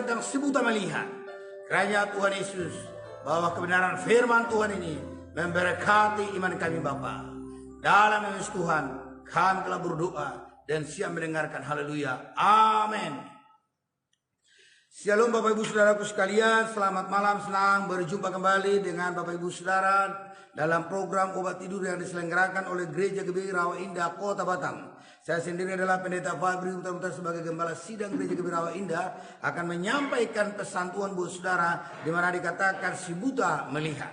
tentang si buta melihat. Kiranya Tuhan Yesus bahwa kebenaran firman Tuhan ini memberkati iman kami Bapa. Dalam nama Yesus Tuhan kami telah berdoa dan siap mendengarkan. Haleluya. Amin. Shalom Bapak Ibu Saudaraku sekalian, selamat malam, senang berjumpa kembali dengan Bapak Ibu Saudara dalam program Obat Tidur yang diselenggarakan oleh Gereja GBI Rawa Indah Kota Batam. Saya sendiri adalah Pendeta Fabri Utara sebagai Gembala Sidang Gereja GBI Rawa Indah akan menyampaikan pesan Tuhan buat saudara di mana dikatakan si buta melihat.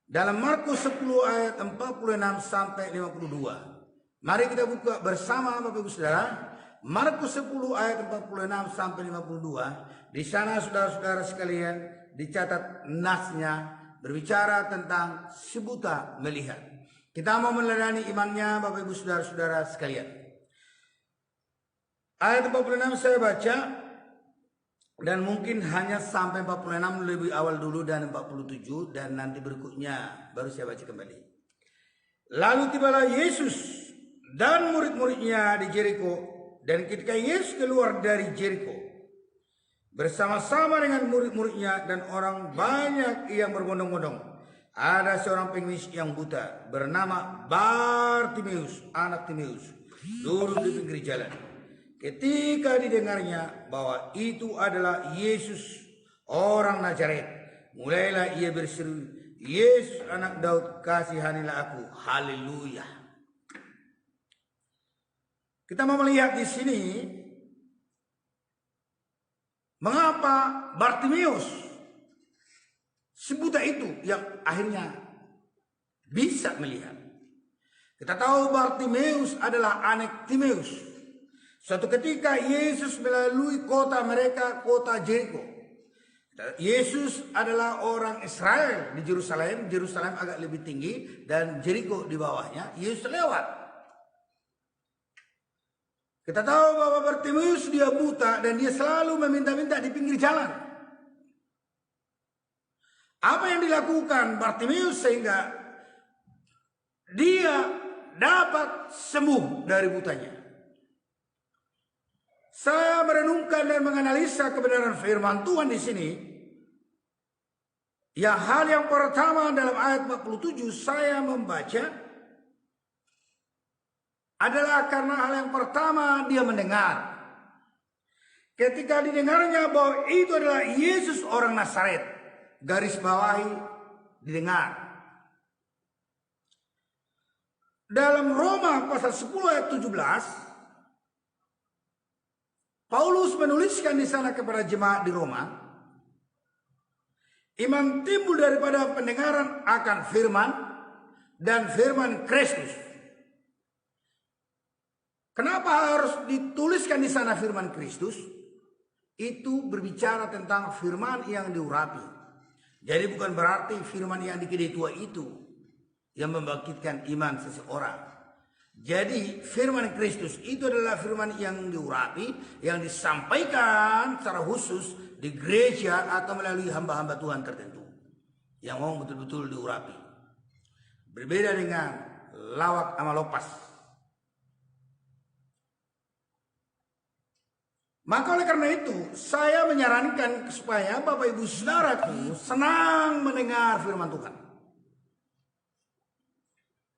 Dalam Markus 10 ayat 46 sampai 52. Mari kita buka bersama Bapak Ibu Saudara. Markus 10 ayat 46 sampai 52. Di sana saudara-saudara sekalian dicatat nasnya berbicara tentang si buta melihat. Kita mau meneladani imannya Bapak Ibu saudara-saudara sekalian. Ayat 46 saya baca dan mungkin hanya sampai 46 lebih awal dulu dan 47 dan nanti berikutnya baru saya baca kembali. Lalu tibalah Yesus dan murid-muridnya di Jeriko. Dan ketika Yesus keluar dari Jeriko bersama-sama dengan murid-muridnya dan orang banyak yang berbondong-bondong, ada seorang pengemis yang buta bernama Bartimeus, anak Timeus, duduk di pinggir jalan. Ketika didengarnya bahwa itu adalah Yesus orang Nazaret, mulailah ia berseru, "Yesus anak Daud, kasihanilah aku." Haleluya. Kita mau melihat di sini mengapa Bartimeus si buta itu yang akhirnya bisa melihat. Kita tahu Bartimeus adalah anak Timeus. Suatu ketika Yesus melalui kota mereka, kota Jeriko. Yesus adalah orang Israel di Yerusalem. Yerusalem agak lebih tinggi dan Jeriko di bawahnya. Yesus lewat. Kita tahu bahwa Bartimeus dia buta dan dia selalu meminta-minta di pinggir jalan. Apa yang dilakukan Bartimeus sehingga dia dapat sembuh dari butanya? Saya merenungkan dan menganalisa kebenaran firman Tuhan di sini. Ya, hal yang pertama dalam ayat 47 saya membaca adalah karena hal yang pertama dia mendengar. Ketika didengarnya bahwa itu adalah Yesus orang Nazaret, garis bawahi didengar. Dalam Roma pasal 10 ayat 17, Paulus menuliskan di sana kepada jemaat di Roma, iman timbul daripada pendengaran akan firman dan firman Kristus. Kenapa harus dituliskan di sana firman Kristus? Itu berbicara tentang firman yang diurapi. Jadi bukan berarti firman yang dikedai tua itu yang membangkitkan iman seseorang. Jadi firman Kristus itu adalah firman yang diurapi, yang disampaikan secara khusus di gereja atau melalui hamba-hamba Tuhan tertentu yang mau betul-betul diurapi. Berbeda dengan lawak sama lopas. Maka oleh karena itu saya menyarankan supaya Bapak Ibu Saudaraku senang mendengar firman Tuhan.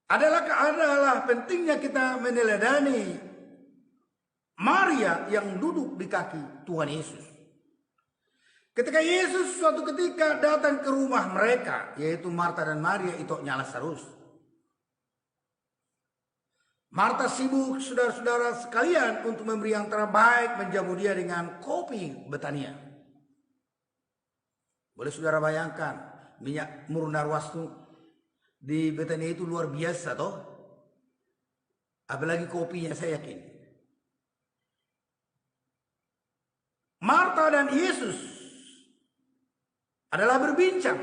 Adalah pentingnya kita meneladani Maria yang duduk di kaki Tuhan Yesus. Ketika Yesus suatu ketika datang ke rumah mereka, yaitu Marta dan Maria itu Lazarus. Marta sibuk saudara-saudara sekalian untuk memberi yang terbaik, menjamu dia dengan kopi Betania. Boleh saudara bayangkan minyak murni narwastu di Betania itu luar biasa toh. Apalagi kopinya saya yakin. Marta dan Yesus adalah berbincang.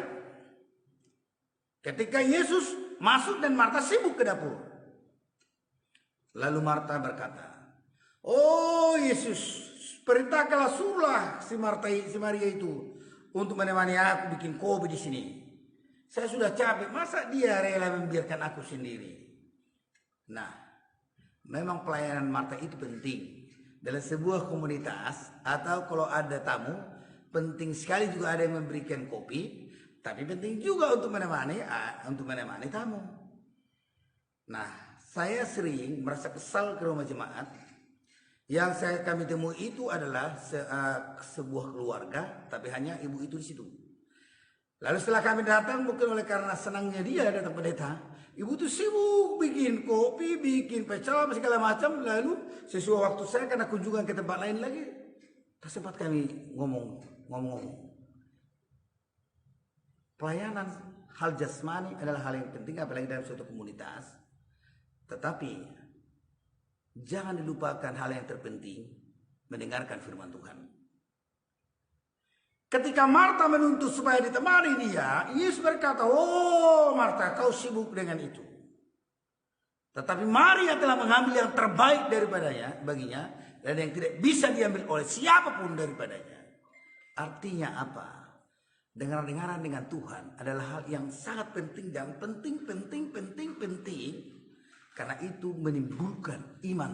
Ketika Yesus masuk dan Marta sibuk ke dapur. Lalu Marta berkata, "Oh Yesus, perintahkanlah suruhlah si Maria itu untuk menemani aku bikin kopi di sini. Saya sudah capek, masa dia rela membiarkan aku sendiri?" Nah, memang pelayanan Marta itu penting. dalam sebuah komunitas atau kalau ada tamu, penting sekali juga ada yang memberikan kopi, tapi penting juga untuk menemani tamu. Nah, saya sering merasa kesal ke rumah jemaat. Yang kami temui itu adalah sebuah keluarga, tapi hanya ibu itu di situ. Lalu setelah kami datang, mungkin oleh karena senangnya dia datang pendeta, ibu itu sibuk bikin kopi, bikin pecel, segala macam. Lalu sesuai waktu saya karena kunjungan ke tempat lain lagi, tak sempat kami ngomong. Pelayanan hal jasmani adalah hal yang penting, apalagi dalam suatu komunitas. Tetapi jangan dilupakan hal yang terpenting, mendengarkan firman Tuhan. Ketika Marta menuntut supaya ditemani dia, Yesus berkata, "Oh Marta, kau sibuk dengan itu. Tetapi Maria telah mengambil yang terbaik baginya, dan yang tidak bisa diambil oleh siapapun daripadanya." Artinya apa? Dengar-dengaran dengan Tuhan adalah hal yang sangat penting dan penting. Karena itu menimbulkan iman.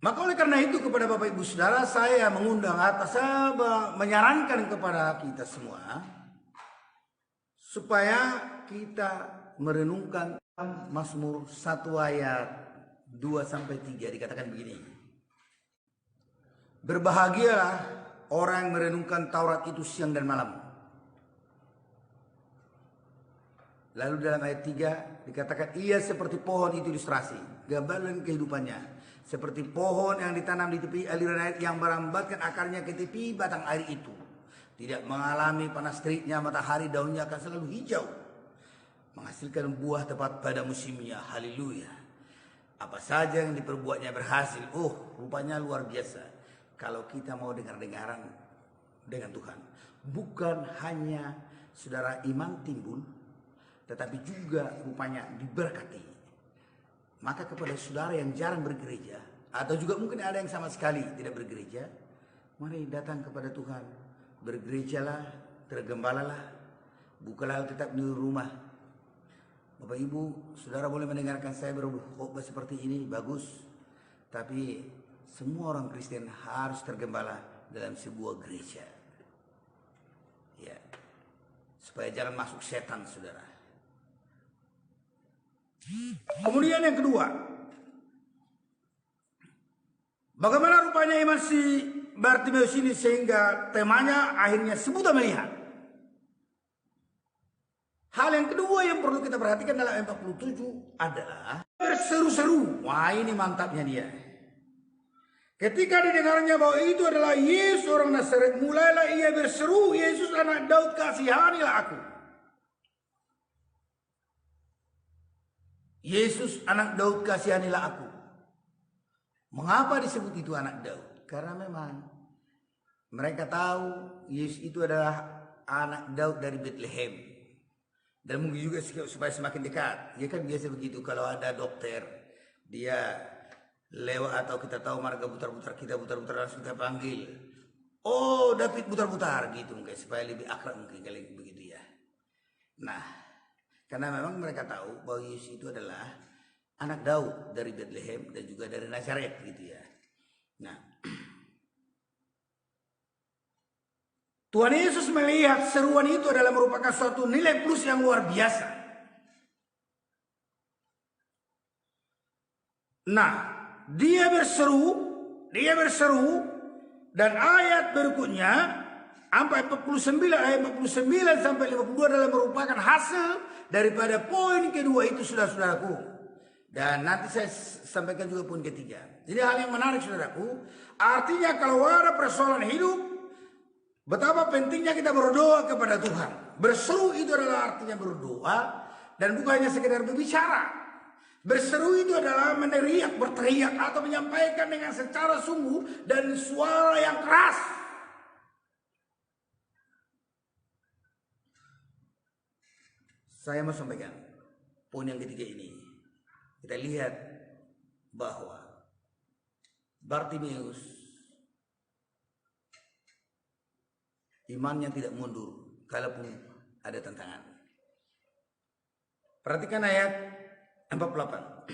Maka oleh karena itu kepada Bapak Ibu Saudara, saya mengundang saya menyarankan kepada kita semua supaya kita merenungkan Mazmur 1 ayat 2-3 dikatakan begini. Berbahagialah orang yang merenungkan Taurat itu siang dan malam. Lalu dalam ayat 3 dikatakan ia seperti pohon itu ilustrasi, gambaran kehidupannya. Seperti pohon yang ditanam di tepi aliran air yang merambatkan akarnya ke tepi batang air itu. Tidak mengalami panas teriknya matahari, daunnya akan selalu hijau. Menghasilkan buah tepat pada musimnya. Haleluya. Apa saja yang diperbuatnya berhasil. Oh, rupanya luar biasa. Kalau kita mau dengar-dengaran dengan Tuhan. Bukan hanya saudara iman timbul, tetapi juga rupanya diberkati. Maka kepada saudara yang jarang bergereja, atau juga mungkin ada yang sama sekali tidak bergereja, mari datang kepada Tuhan. Bergerejalah, tergembalalah, bukalah Alkitab di rumah. Bapak Ibu, saudara boleh mendengarkan saya berkhotbah seperti ini, bagus. Tapi semua orang Kristen harus tergembala dalam sebuah gereja. Ya, supaya jangan masuk setan, saudara. Kemudian yang kedua, bagaimana rupanya iman si Bartimeus ini sehingga temanya akhirnya sebuta melihat. Hal yang kedua yang perlu kita perhatikan dalam ayat 47 adalah berseru-seru. Wah, ini mantapnya dia. Ketika didengarnya bahwa itu adalah Yesus orang Nazaret, mulailah ia berseru, "Yesus anak Daud, kasihanilah aku." Yesus anak Daud, kasihanilah aku. Mengapa disebut itu anak Daud? Karena memang mereka tahu Yesus itu adalah anak Daud dari Bethlehem. Dan mungkin juga supaya semakin dekat. Ya kan biasa begitu kalau ada dokter, dia lewat atau kita tahu marga putar-putar, kita putar-putar langsung kita panggil. "Oh, David putar-putar," gitu mungkin supaya lebih akrab mungkin kali begitu ya. Nah, karena memang mereka tahu bahwa Yesus itu adalah anak Daud dari Bethlehem dan juga dari Nazaret gitu ya. Nah, Tuhan Yesus melihat seruan itu adalah merupakan suatu nilai plus yang luar biasa. Nah, dia berseru dan ayat berikutnya ayat 49 sampai 52 adalah merupakan hasil daripada poin kedua itu, saudara-saudaraku. Dan nanti saya sampaikan juga poin ketiga. Jadi hal yang menarik, saudaraku, artinya kalau ada persoalan hidup, betapa pentingnya kita berdoa kepada Tuhan. Berseru itu adalah artinya berdoa dan bukan hanya sekedar berbicara. Berseru itu adalah meneriak, berteriak atau menyampaikan dengan secara sungguh dan suara yang keras. Saya mau sampaikan poin yang ketiga ini. Kita lihat bahwa Bartimeus imannya tidak mundur kalaupun ada tantangan. Perhatikan ayat 48.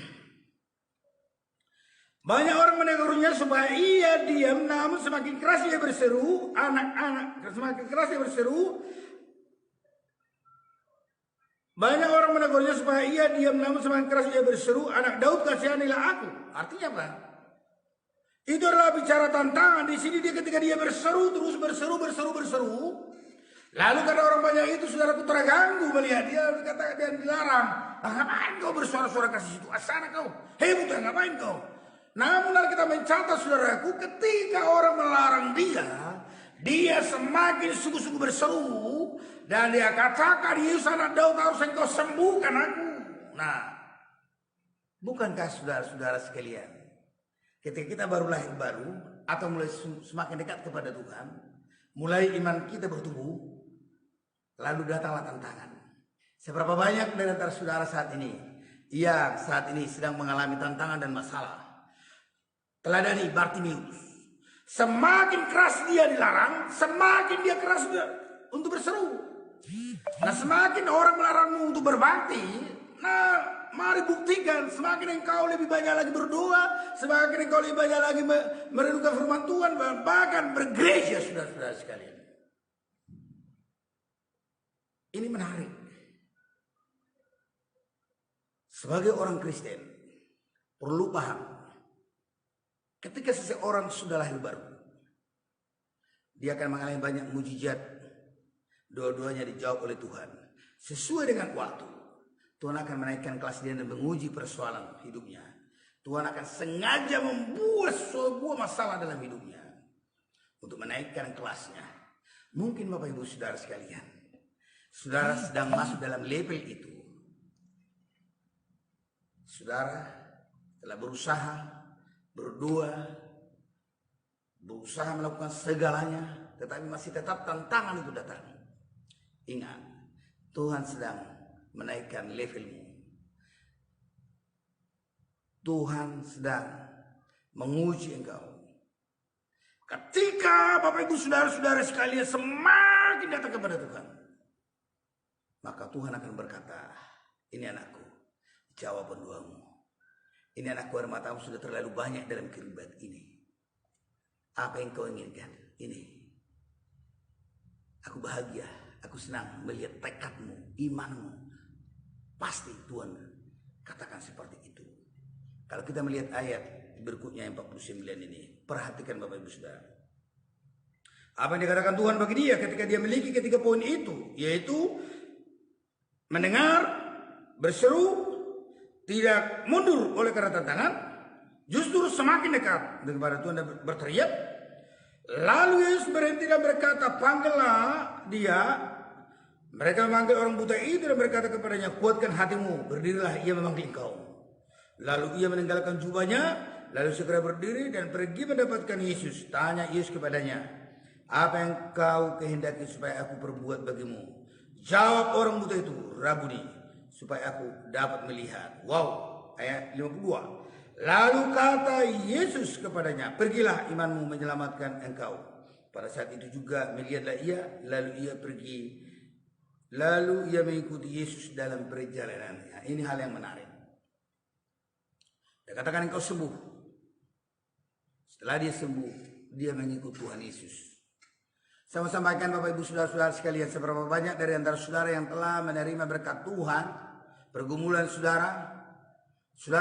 Banyak orang menegurnya supaya ia diam, namun semakin keras ia berseru, semakin keras ia berseru. Banyak orang menegurnya supaya ia diam, namun semakin keras ia berseru, anak Daud kasihanilah aku. Artinya apa? Itu adalah bicara tantangan. Di sini dia ketika dia berseru, terus berseru. Lalu kata orang banyak itu, saudaraku terganggu melihat dia, berkata dia dilarang. Nah, ngapain kau bersuara-suara kasih situ? Asana kau. Hei bukan, ngapain kau? Namun kalau kita mencatat saudaraku, ketika orang melarang dia semakin sungguh-sungguh berseru. Dan dia katakan, Yesus anak Daud, harus engkau sembuhkan aku. Nah, bukankah saudara-saudara sekalian, ketika kita baru lahir baru, atau mulai semakin dekat kepada Tuhan, mulai iman kita bertumbuh, lalu datanglah tantangan. Seberapa banyak dari antara saudara saat ini sedang mengalami tantangan dan masalah. Teladani Bartimeus. Semakin keras dia dilarang, semakin dia keras untuk berseru. Nah, semakin orang melarangmu untuk berbakti, nah mari buktikan. Semakin engkau lebih banyak lagi berdoa, semakin engkau lebih banyak lagi merenungkan firman Tuhan, bahkan bergereja, saudara-saudara sekalian. Ini menarik. Sebagai orang Kristen perlu paham, ketika seseorang sudah lahir baru, dia akan mengalami banyak mujizat. Dua-duanya dijawab oleh Tuhan. Sesuai dengan waktu, Tuhan akan menaikkan kelas dia dan menguji persoalan hidupnya. Tuhan akan sengaja membuat sebuah masalah dalam hidupnya untuk menaikkan kelasnya. Mungkin Bapak Ibu Saudara sekalian, saudara sedang masuk dalam level itu. Saudara telah berusaha, berdoa, berusaha melakukan segalanya, tetapi masih tetap tantangan itu datang. Ingat, Tuhan sedang menaikkan levelmu. Tuhan sedang menguji engkau. Ketika Bapak Ibu Saudara-saudara sekalian semakin datang kepada Tuhan, maka Tuhan akan berkata, ini anakku, jawaban doamu. Ini anakku, air matamu sudah terlalu banyak dalam keribat ini. Apa yang kau inginkan? Ini. Aku bahagia. Aku senang melihat tekadmu, imanmu. Pasti Tuhan katakan seperti itu. Kalau kita melihat ayat berikutnya yang 49 ini, perhatikan Bapak Ibu Saudara. Apa yang dikatakan Tuhan bagi dia ketika dia memiliki ketiga poin itu, yaitu mendengar, berseru, tidak mundur oleh karena tantangan, justru semakin dekat kepada Tuhan dan berteriak. Lalu Yesus berhenti dan berkata, panggillah dia. Mereka memanggil orang buta itu dan berkata kepadanya, kuatkan hatimu, berdirilah, ia memanggil engkau. Lalu ia meninggalkan jubahnya, lalu segera berdiri dan pergi mendapatkan Yesus. Tanya Yesus kepadanya, apa yang kau kehendaki supaya aku perbuat bagimu? Jawab orang buta itu, Rabuni, supaya aku dapat melihat. Wow, ayat 52. Lalu kata Yesus kepadanya, pergilah, imanmu menyelamatkan engkau. Pada saat itu juga melihatlah ia, lalu ia mengikuti Yesus dalam perjalanannya. Ini hal yang menarik. Dia katakan engkau sembuh. Setelah dia sembuh, dia mengikuti Tuhan Yesus. Saya mau sampaikan Bapak Ibu Saudara-saudara sekalian, seberapa banyak dari antara saudara yang telah menerima berkat Tuhan, pergumulan saudara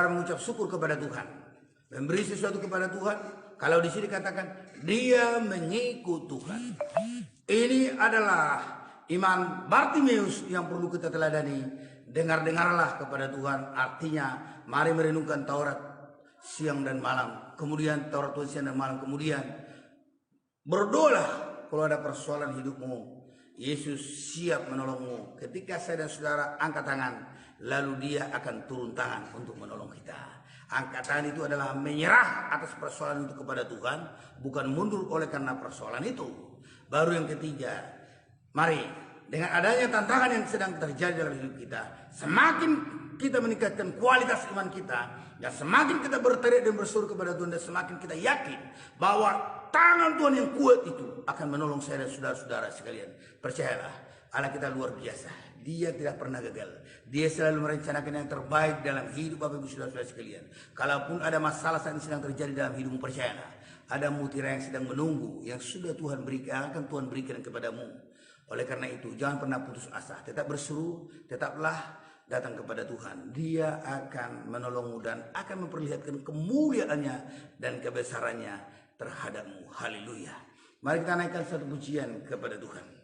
mengucap syukur kepada Tuhan, memberi sesuatu kepada Tuhan. Kalau di sini katakan dia mengikut Tuhan. Ini adalah iman Bartimeus yang perlu kita teladani. Dengar-dengarlah kepada Tuhan. Artinya mari merenungkan Taurat siang dan malam. Kemudian Taurat Tuhan siang dan malam. Kemudian berdoalah kalau ada persoalan hidupmu. Yesus siap menolongmu. Ketika saya dan saudara angkat tangan, lalu dia akan turun tangan untuk menolong kita. Angkat tangan itu adalah menyerah atas persoalan itu kepada Tuhan, bukan mundur oleh karena persoalan itu. Baru yang ketiga, mari dengan adanya tantangan yang sedang terjadi dalam hidup kita, semakin kita meningkatkan kualitas iman kita, dan semakin kita berteriak dan berseru kepada Tuhan, dan semakin kita yakin bahwa tangan Tuhan yang kuat itu akan menolong saya dan saudara-saudara sekalian. Percayalah, Allah kita luar biasa. dia tidak pernah gagal. Dia selalu merencanakan yang terbaik dalam hidup Bapak Ibu Saudara-saudara sekalian. Kalaupun ada masalah saat ini sedang terjadi dalam hidupmu, percayalah, ada mutiara yang sedang menunggu, yang sudah Tuhan berikan, akan Tuhan berikan kepadamu. Oleh karena itu, jangan pernah putus asa. Tetap berseru, tetaplah datang kepada Tuhan. Dia akan menolongmu dan akan memperlihatkan kemuliaannya dan kebesarannya terhadapmu. Haleluya. Mari kita naikkan satu pujian kepada Tuhan.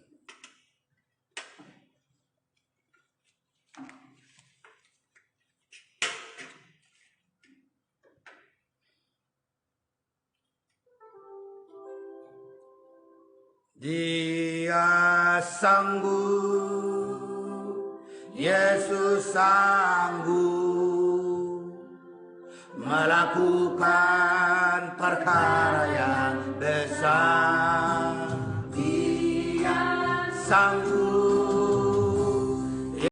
Dia sanggup, Yesus sanggup melakukan perkara yang besar. Dia sanggup